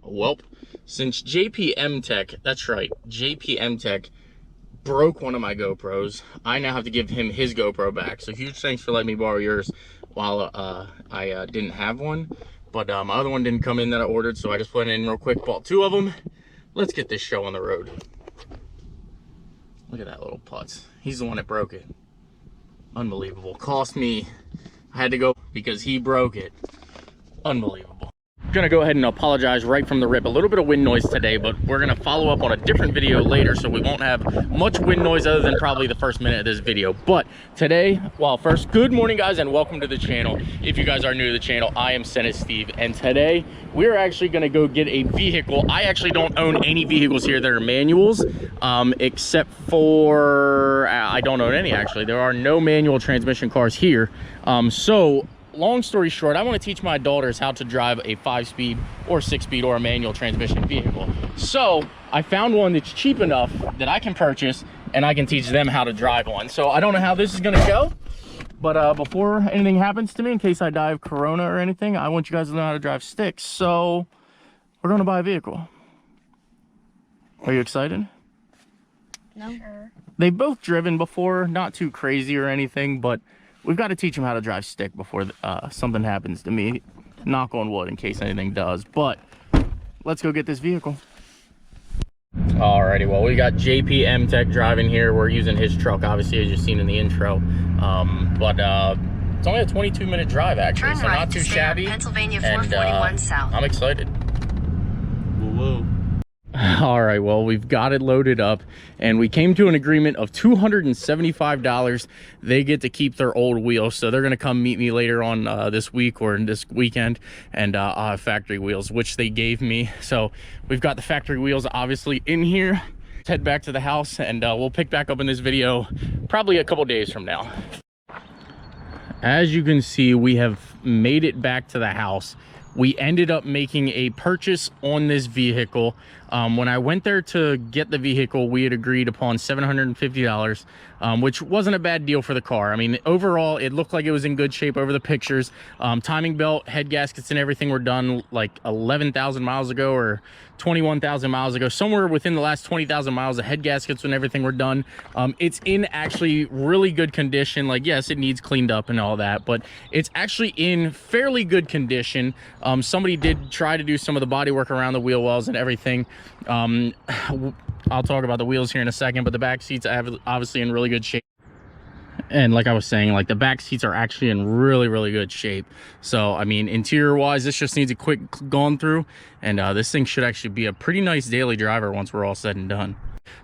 Well, since JPM Tech, that's right, JPM Tech broke one of my GoPros, I now have to give him his GoPro back. So huge thanks for letting me borrow yours while I didn't have one. But my other one didn't come in that I ordered, so I just put it in real quick, bought two of them. Let's get this show on the road. Look at that little putz. He's the one that broke it. Unbelievable. Cost me, I had to go because he broke it. Unbelievable. Gonna go ahead and apologize right from the rip. A little bit of wind noise today, but we're gonna follow up on a different video later, so we won't have much wind noise other than probably the first minute of this video. But today, well, first, good morning guys and welcome to the channel. If you guys are new to the channel, I am SendIt Steve, and today we're actually gonna go get a vehicle. I actually don't own any vehicles here that are manuals, except for, I don't own any actually. There are no manual transmission cars here. So long story short, I want to teach my daughters how to drive a 5-speed or 6-speed or a manual transmission vehicle. So I found one that's cheap enough that I can purchase and I can teach them how to drive one. So I don't know how this is going to go, but before anything happens to me, in case I die of corona or anything, I want you guys to know how to drive sticks. So we're going to buy a vehicle. Are you excited? No. Sure. They've both driven before, not too crazy or anything, but we've got to teach them how to drive stick before something happens to me. Knock on wood in case anything does. But let's go get this vehicle. Alrighty, well, we got JPM Tech driving here. We're using his truck, obviously, as you've seen in the intro. But it's only a 22-minute drive, actually, Turn so right not too to stay shabby. on Pennsylvania 441 South. I'm excited. Whoa, whoa. All right, well, we've got it loaded up and we came to an agreement of $275. They get to keep their old wheels, so they're going to come meet me later on this week or this weekend, and I'll have factory wheels, which they gave me. So we've got the factory wheels obviously in here. Let's head back to the house and we'll pick back up in this video probably a couple days from now. As you can see, we have made it back to the house. We ended up making a purchase on this vehicle. When I went there to get the vehicle, we had agreed upon $750, which wasn't a bad deal for the car. I mean, overall, it looked like it was in good shape over the pictures. Timing belt, head gaskets, and everything were done like 11,000 miles ago or 21,000 miles ago. Somewhere within the last 20,000 miles, the head gaskets and everything were done. It's in actually really good condition. Like, yes, it needs cleaned up and all that, but it's actually in fairly good condition. Somebody did try to do some of the body work around the wheel wells and everything. I'll talk about the wheels here in a second, but the back seats are obviously in really good shape. And like I was saying, like the back seats are actually in really good shape. So I mean, interior wise, this just needs a quick gone through, and this thing should actually be a pretty nice daily driver once we're all said and done.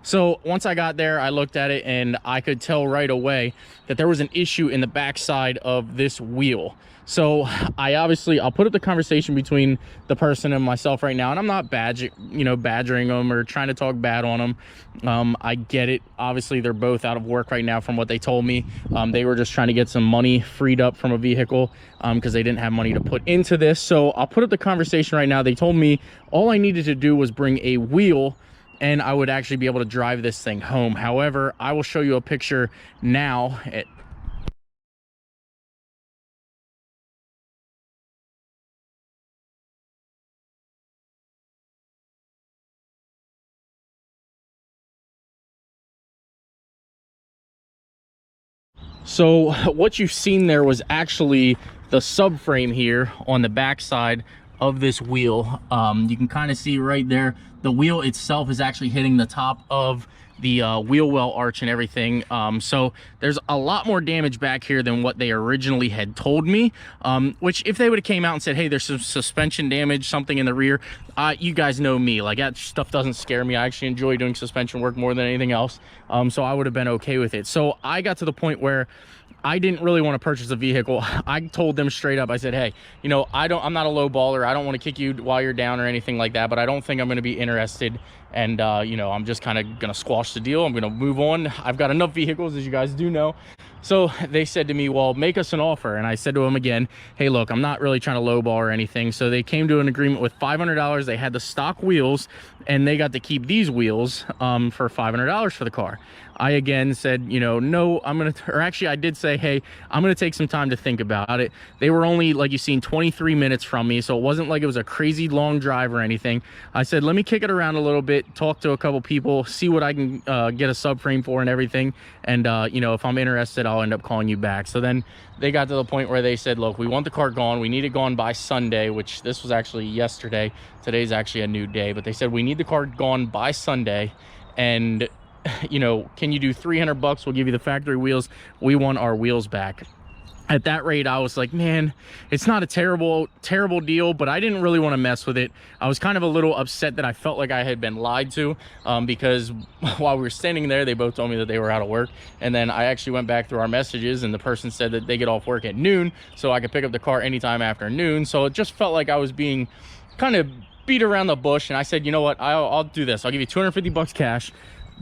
So once I got there, I looked at it and I could tell right away that there was an issue in the back side of this wheel. So I'll put up the conversation between the person and myself right now, and I'm not badgering them or trying to talk bad on them. I get it. Obviously, they're both out of work right now from what they told me. They were just trying to get some money freed up from a vehicle because they didn't have money to put into this. So I'll put up the conversation right now. They told me all I needed to do was bring a wheel and I would actually be able to drive this thing home. However, I will show you a picture now. So what you've seen there was actually the subframe here on the back side of this wheel. You can kind of see right there, the wheel itself is actually hitting the top of the wheel well arch and everything. So there's a lot more damage back here than what they originally had told me, which if they would have came out and said, hey, there's some suspension damage, something in the rear, you guys know me, like that stuff doesn't scare me. I actually enjoy doing suspension work more than anything else. So I would have been okay with it. So I got to the point where I didn't really want to purchase a vehicle. I told them straight up, I said, hey, you know, I'm not a low baller. I don't want to kick you while you're down or anything like that, but I don't think I'm going to be interested. And, you know, I'm just kind of going to squash the deal. I'm going to move on. I've got enough vehicles, as you guys do know. So they said to me, well, make us an offer. And I said to them again, hey, look, I'm not really trying to lowball or anything. So they came to an agreement with $500. They had the stock wheels, and they got to keep these wheels for $500 for the car. I again said, you know, no, I'm gonna, or actually I did say, hey, I'm gonna take some time to think about it. They were only, like you've seen, 23 minutes from me, so it wasn't like it was a crazy long drive or anything. I said, let me kick it around a little bit, talk to a couple people, see what I can get a subframe for and everything, and you know, if I'm interested, I'll end up calling you back. So then they got to the point where they said, look, we want the car gone, we need it gone by Sunday, which this was actually yesterday, today's actually a new day, but they said we need the car gone by Sunday, and you know, can you do 300 bucks? We'll give you the factory wheels. We want our wheels back. At that rate, I was like, man, it's not a terrible deal, but I didn't really want to mess with it. I was kind of a little upset that I felt like I had been lied to, because while we were standing there, they both told me that they were out of work. And then I actually went back through our messages, and the person said that they get off work at noon, so I could pick up the car anytime after noon. So it just felt like I was being kind of beat around the bush. And I said, you know what, I'll do this. I'll give you 250 bucks cash.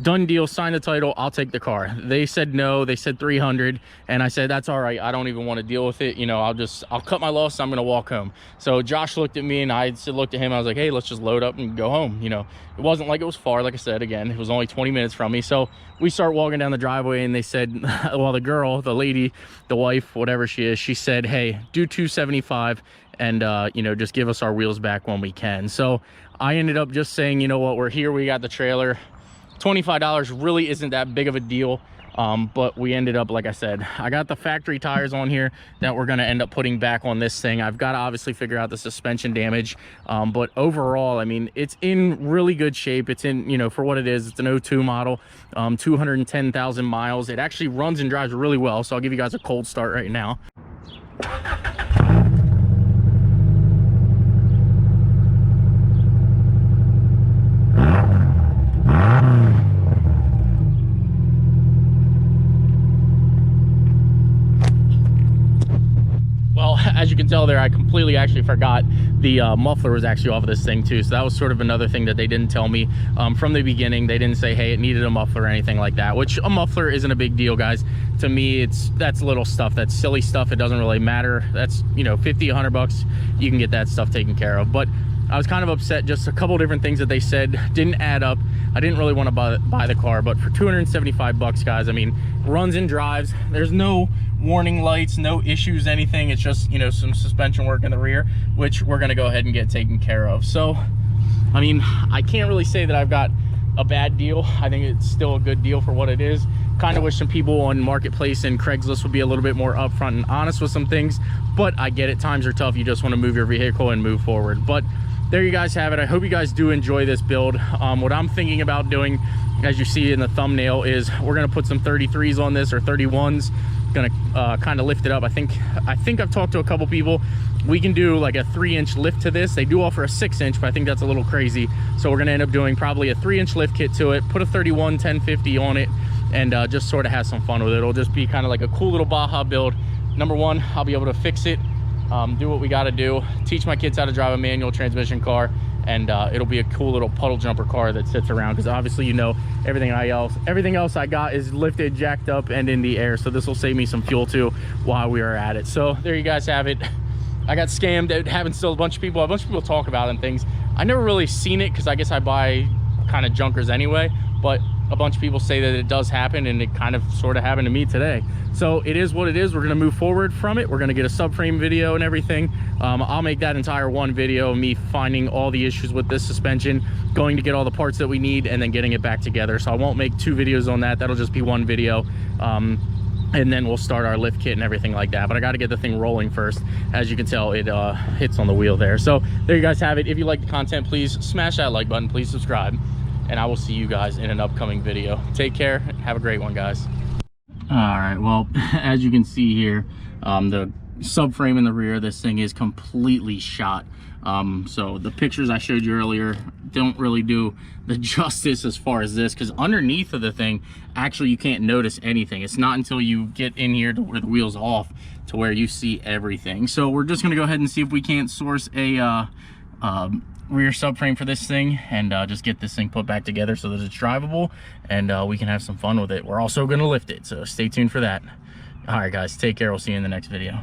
Done deal, sign the title, I'll take the car. They said no, they said 300, and I said that's all right, I don't even want to deal with it, you know, I'll cut my loss, I'm gonna walk home. So Josh looked at me, and I looked at him, I was like, hey, let's just load up and go home. You know, it wasn't like it was far, like I said, again, it was only 20 minutes from me. So we start walking down the driveway, and they said, well, the girl, the lady, the wife, whatever she is, she said, hey, do 275, and you know, just give us our wheels back when we can. So I ended up just saying, you know what, we're here, we got the trailer. $25 really isn't that big of a deal, but we ended up, like I said, I got the factory tires on here that we're going to end up putting back on this thing. I've got to obviously figure out the suspension damage, but overall, I mean, it's in really good shape. It's in, you know, for what it is, it's an 02 model, 210,000 miles. It actually runs and drives really well, so I'll give you guys a cold start right now. As you can tell there, I completely actually forgot the muffler was actually off of this thing too. So that was sort of another thing that they didn't tell me from the beginning. They didn't say, hey, it needed a muffler or anything like that, which a muffler isn't a big deal, guys. To me, that's little stuff, that's silly stuff. It doesn't really matter. That's, you know, 50, 100 bucks, you can get that stuff taken care of. But I was kind of upset. Just a couple different things that they said didn't add up. I didn't really want to buy the car, but for 275 bucks, guys, I mean, runs and drives. There's no warning lights, no issues, anything. It's just, you know, some suspension work in the rear, which we're going to go ahead and get taken care of. So, I mean, I can't really say that I've got a bad deal. I think it's still a good deal for what it is. Kind of wish some people on Marketplace and Craigslist would be a little bit more upfront and honest with some things, but I get it. Times are tough. You just want to move your vehicle and move forward. But there you guys have it. I hope you guys do enjoy this build. What I'm thinking about doing, as you see in the thumbnail, is we're going to put some 33s on this, or 31s. Gonna kind of lift it up. I think I've talked to a couple people. We can do like a 3-inch lift to this. They do offer a 6-inch, but I think that's a little crazy. So we're gonna end up doing probably a 3-inch lift kit to it, put a 31 1050 on it, and just sort of have some fun with it. It'll just be kind of like a cool little Baja build. Number one, I'll be able to fix it, do what we got to do, teach my kids how to drive a manual transmission car, and it'll be a cool little puddle jumper car that sits around, because obviously, you know, everything else I got is lifted, jacked up, and in the air. So this will save me some fuel too while we are at it. So there you guys have it. I got scammed at having still a bunch of people talk about it and things. I never really seen it, because I guess I buy kind of junkers anyway, but a bunch of people say that it does happen, and it kind of sort of happened to me today. So it is what it is. We're going to move forward from it. We're going to get a subframe video and everything. I'll make that entire one video of me finding all the issues with this suspension, going to get all the parts that we need, and then getting it back together. So I won't make 2 videos on that. That'll just be one video. And then we'll start our lift kit and everything like that. But I got to get the thing rolling first. As you can tell, it hits on the wheel there. So there you guys have it. If you like the content, please smash that like button, please subscribe, and I will see you guys in an upcoming video. Take care. Have a great one, guys. All right, well, as you can see here, the subframe in the rear, this thing is completely shot. So the pictures I showed you earlier don't really do the justice as far as this, because underneath of the thing, actually, you can't notice anything. It's not until you get in here to where the wheel's off to where you see everything. So we're just gonna go ahead and see if we can't source a rear subframe for this thing, and just get this thing put back together so that it's drivable, and we can have some fun with it. We're also going to lift it, so stay tuned for that. All right, guys, take care. We'll see you in the next video.